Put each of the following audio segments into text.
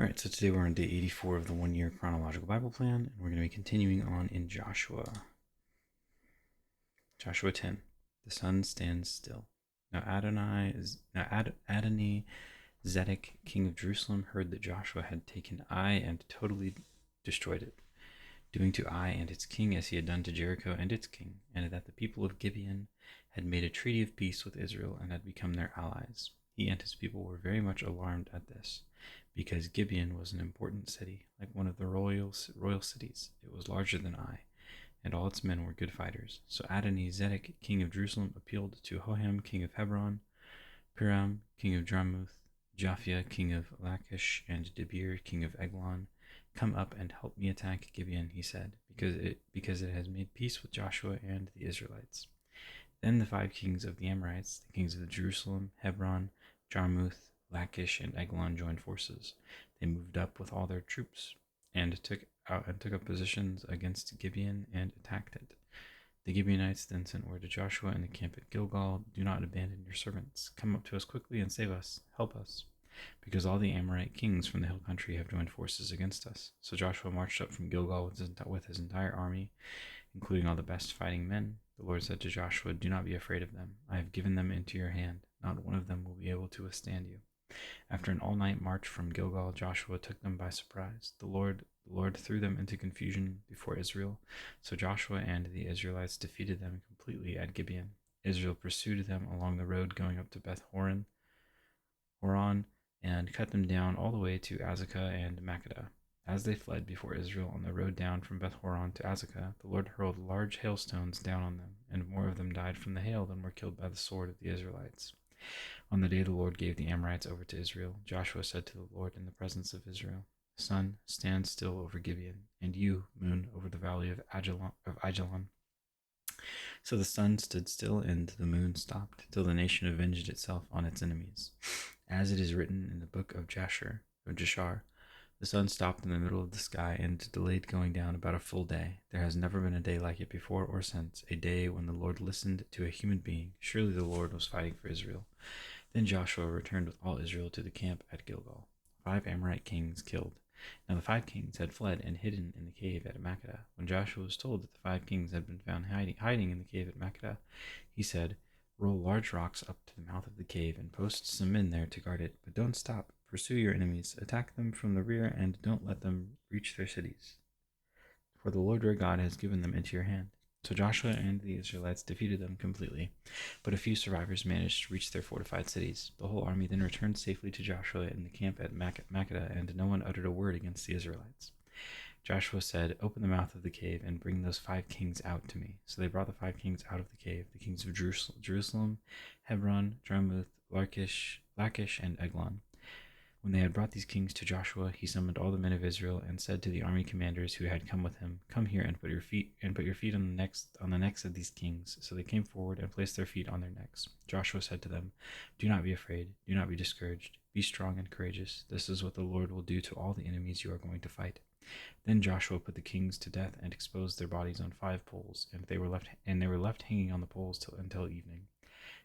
All right, so today we're on day 84 of the 1 year chronological Bible plan, and we're going to be continuing on in Joshua. Joshua 10. The sun stands still. Now Adoni Zedek, king of Jerusalem, heard that Joshua had taken Ai and totally destroyed it, doing to Ai and its king as he had done to Jericho and its king, and that the people of Gibeon had made a treaty of peace with Israel and had become their allies. He and his people were very much alarmed at this, because Gibeon was an important city, like one of the royal cities. It was larger than Ai, and all its men were good fighters. So Adoni-Zedek, king of Jerusalem, appealed to Hoham, king of Hebron, Piram, king of Jarmuth, Japhia, king of Lachish, and Debir, king of Eglon. Come up and help me attack Gibeon, he said, because it has made peace with Joshua and the Israelites. Then the 5 kings of the Amorites, the kings of Jerusalem, Hebron, Jarmuth, Lachish, and Eglon, joined forces. They moved up with all their troops and took up positions against Gibeon and attacked it. The Gibeonites then sent word to Joshua in the camp at Gilgal, "Do not abandon your servants. Come up to us quickly and save us. Help us, because all the Amorite kings from the hill country have joined forces against us." So Joshua marched up from Gilgal with his entire army, including all the best fighting men. The Lord said to Joshua, "Do not be afraid of them. I have given them into your hand. Not one of them will be able to withstand you." After an all-night march from Gilgal, Joshua took them by surprise. The Lord threw them into confusion before Israel. So Joshua and the Israelites defeated them completely at Gibeon. Israel pursued them along the road going up to Beth Horon, and cut them down all the way to Azekah and Makkedah. As they fled before Israel on the road down from Beth Horon to Azekah, the Lord hurled large hailstones down on them, and more of them died from the hail than were killed by the sword of the Israelites. On the day the Lord gave the Amorites over to Israel, Joshua said to the Lord in the presence of Israel, "Sun, stand still over Gibeon, and you, moon, over the valley of Ajalon." So the sun stood still and the moon stopped, till the nation avenged itself on its enemies. As it is written in the book of Jashar, the sun stopped in the middle of the sky and delayed going down about a full day. There has never been a day like it before or since, a day when the Lord listened to a human being. Surely the Lord was fighting for Israel. Then Joshua returned with all Israel to the camp at Gilgal. 5 Amorite kings killed. Now the 5 kings had fled and hidden in the cave at Makkedah. When Joshua was told that the 5 kings had been found hiding in the cave at Makkedah, he said, "Roll large rocks up to the mouth of the cave and post some men there to guard it, but don't stop. Pursue your enemies, attack them from the rear, and don't let them reach their cities, for the Lord your God has given them into your hand." So Joshua and the Israelites defeated them completely, but a few survivors managed to reach their fortified cities. The whole army then returned safely to Joshua in the camp at Makkedah, and no one uttered a word against the Israelites. Joshua said, "Open the mouth of the cave and bring those 5 kings out to me." So they brought the 5 kings out of the cave, the kings of Jerusalem, Hebron, Jarmuth, Lachish, and Eglon. When they had brought these kings to Joshua, he summoned all the men of Israel and said to the army commanders who had come with him, "Come here and put your feet on the necks of these kings." So they came forward and placed their feet on their necks. Joshua said to them, "Do not be afraid, do not be discouraged. Be strong and courageous. This is what the Lord will do to all the enemies you are going to fight." Then Joshua put the kings to death and exposed their bodies on 5 poles, and they were left hanging on the poles until evening.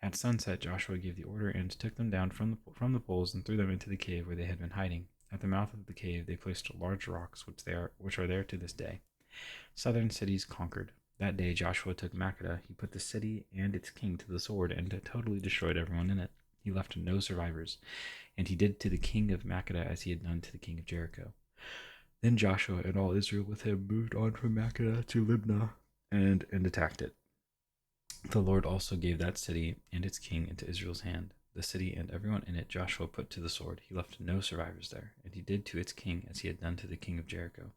At sunset, Joshua gave the order and took them down from the poles and threw them into the cave where they had been hiding. At the mouth of the cave, they placed large rocks, which are there to this day. Southern cities conquered. That day, Joshua took Makkedah. He put the city and its king to the sword and totally destroyed everyone in it. He left no survivors, and he did to the king of Makkedah as he had done to the king of Jericho. Then Joshua and all Israel with him moved on from Makkedah to Libnah and attacked it. The Lord also gave that city and its king into Israel's hand. The city and everyone in it Joshua put to the sword. He left no survivors there, and he did to its king as he had done to the king of Jericho.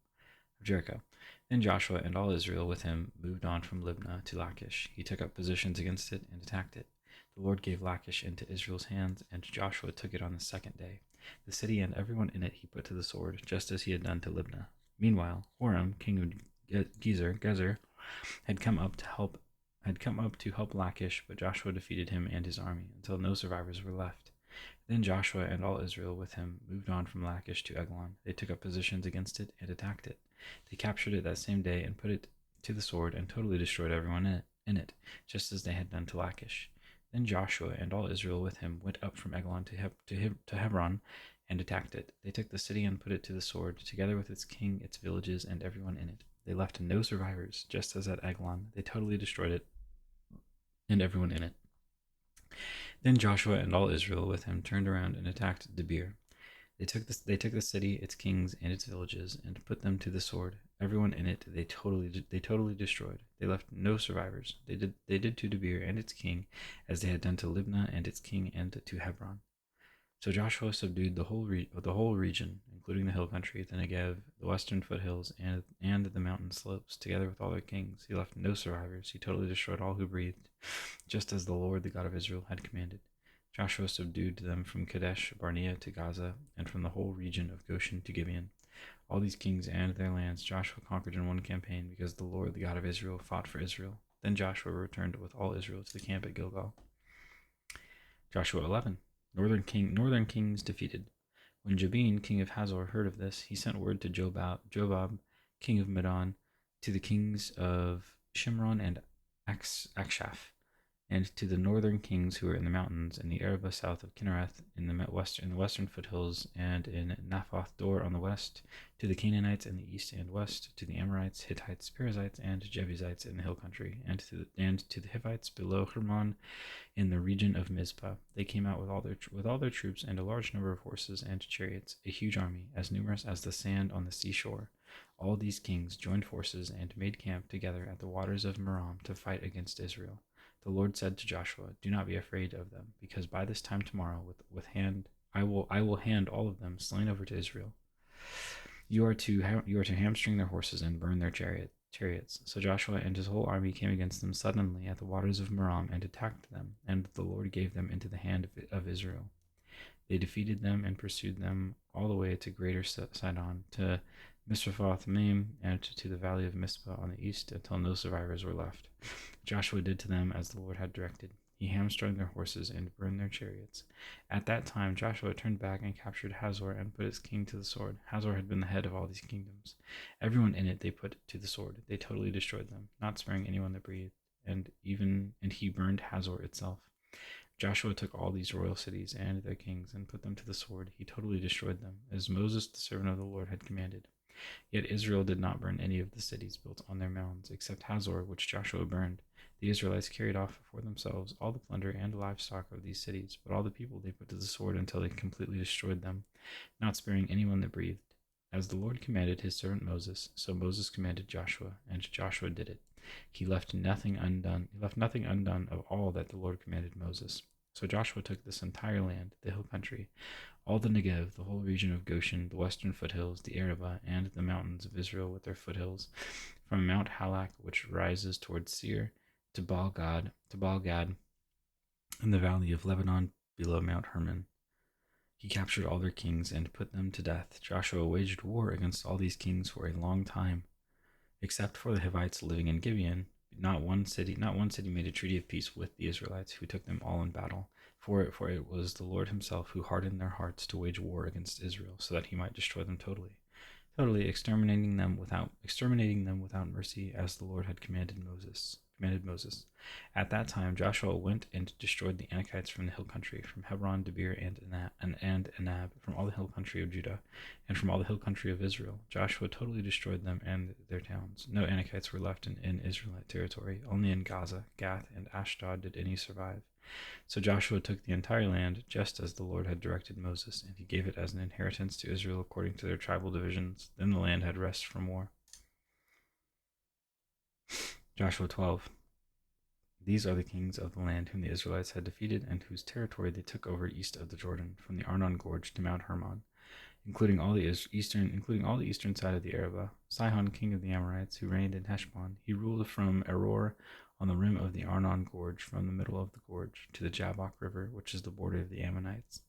Then Joshua and all Israel with him moved on from Libnah to Lachish. He took up positions against it and attacked it. The Lord gave Lachish into Israel's hands, and Joshua took it on the second day. The city and everyone in it he put to the sword, just as he had done to Libnah. Meanwhile, Horam, king of Gezer, had come up to help Lachish, but Joshua defeated him and his army until no survivors were left. Then Joshua and all Israel with him moved on from Lachish to Eglon. They took up positions against it and attacked it. They captured it that same day and put it to the sword and totally destroyed everyone in it, just as they had done to Lachish. Then Joshua and all Israel with him went up from Eglon to Hebron and attacked it. They took the city and put it to the sword, together with its king, its villages, and everyone in it. They left no survivors, just as at Eglon. They totally destroyed it and everyone in it. Then Joshua and all Israel with him turned around and attacked Debir. They took the city, its kings, and its villages, and put them to the sword. Everyone in it they totally destroyed. They left no survivors. They did to Debir and its king as they had done to Libnah and its king and to Hebron. So Joshua subdued the whole region, including the hill country, the Negev, the western foothills, and the mountain slopes, together with all their kings. He left no survivors. He totally destroyed all who breathed, just as the Lord, the God of Israel, had commanded. Joshua subdued them from Kadesh Barnea to Gaza, and from the whole region of Goshen to Gibeon. All these kings and their lands Joshua conquered in one campaign, because the Lord, the God of Israel, fought for Israel. Then Joshua returned with all Israel to the camp at Gilgal. Joshua 11. Northern kings defeated. When Jabin, king of Hazor, heard of this, he sent word to Jobab, king of Medan, to the kings of Shimron and Akshaph, and to the northern kings who were in the mountains, in the Arabah south of Kinnereth, in the western foothills, and in Naphoth Dor on the west, to the Canaanites in the east and west, to the Amorites, Hittites, Perizzites, and Jebusites in the hill country, and to the Hivites below Hermon in the region of Mizpah. They came out with all their troops and a large number of horses and chariots, a huge army, as numerous as the sand on the seashore. All these kings joined forces and made camp together at the waters of Merom to fight against Israel. The Lord said to Joshua, "Do not be afraid of them, because by this time tomorrow, I will hand all of them slain over to Israel. You are to hamstring their horses and burn their chariots." So Joshua and his whole army came against them suddenly at the waters of Merom and attacked them, and the Lord gave them into the hand of Israel. They defeated them and pursued them all the way to Greater Sidon, to Misrephoth Maim, and to the valley of Mizpah on the east, until no survivors were left. Joshua did to them as the Lord had directed. He hamstrung their horses and burned their chariots. At that time Joshua turned back and captured Hazor and put its king to the sword. Hazor had been the head of all these kingdoms. Everyone in it they put to the sword. They totally destroyed them, not sparing anyone that breathed, and he burned Hazor itself. Joshua took all these royal cities and their kings and put them to the sword. He totally destroyed them, as Moses the servant of the Lord had commanded. Yet Israel did not burn any of the cities built on their mounds, except Hazor, which Joshua burned. The Israelites carried off for themselves all the plunder and livestock of these cities, but all the people they put to the sword until they completely destroyed them, not sparing anyone that breathed. As the Lord commanded his servant Moses, so Moses commanded Joshua, and Joshua did it. He left nothing undone of all that the Lord commanded Moses. So Joshua took this entire land, the hill country, all the Negev, the whole region of Goshen, the western foothills, the Arabah, and the mountains of Israel with their foothills, from Mount Halak, which rises towards Seir, to Baal-Gad, in the valley of Lebanon below Mount Hermon. He captured all their kings and put them to death. Joshua waged war against all these kings for a long time. Except for the Hivites living in Gibeon, not one city made a treaty of peace with the Israelites, who took them all in battle. For it was the Lord himself who hardened their hearts to wage war against Israel, so that he might destroy them totally exterminating them without mercy, as the Lord had commanded Moses. At that time Joshua went and destroyed the Anakites from the hill country, from Hebron, Debir, and Anab, from all the hill country of Judah, and from all the hill country of Israel. Joshua totally destroyed them and their towns. No Anakites were left in Israelite territory. Only in Gaza, Gath, and Ashdod did any survive. So Joshua took the entire land, just as the Lord had directed Moses, and he gave it as an inheritance to Israel according to their tribal divisions. Then the land had rest from war. Joshua 12. These are the kings of the land whom the Israelites had defeated and whose territory they took over east of the Jordan, from the Arnon Gorge to Mount Hermon, including all the eastern side of the Arabah. Sihon, king of the Amorites, who reigned in Heshbon, he ruled from Aroer on the rim of the Arnon Gorge, from the middle of the gorge to the Jabbok River, which is the border of the Ammonites.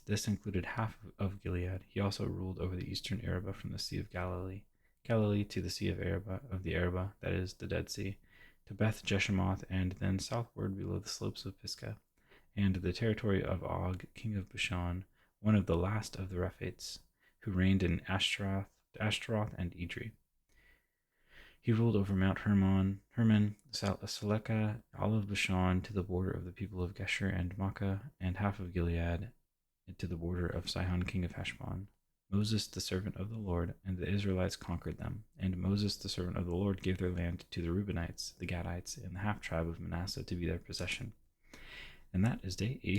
This included half of Gilead. He also ruled over the eastern Arabah from the Sea of Galilee to the Sea of the Arabah, that is, the Dead Sea, to Beth Jeshimoth, and then southward below the slopes of Pisgah, and the territory of Og, king of Bashan, one of the last of the Rephates, who reigned in Ashtaroth and Edrei. He ruled over Mount Hermon, Salekah, all of Bashan to the border of the people of Gesher and Makkah, and half of Gilead, to the border of Sihon, king of Heshbon. Moses, the servant of the Lord, and the Israelites conquered them. And Moses, the servant of the Lord, gave their land to the Reubenites, the Gadites, and the half tribe of Manasseh to be their possession. And that is day 84.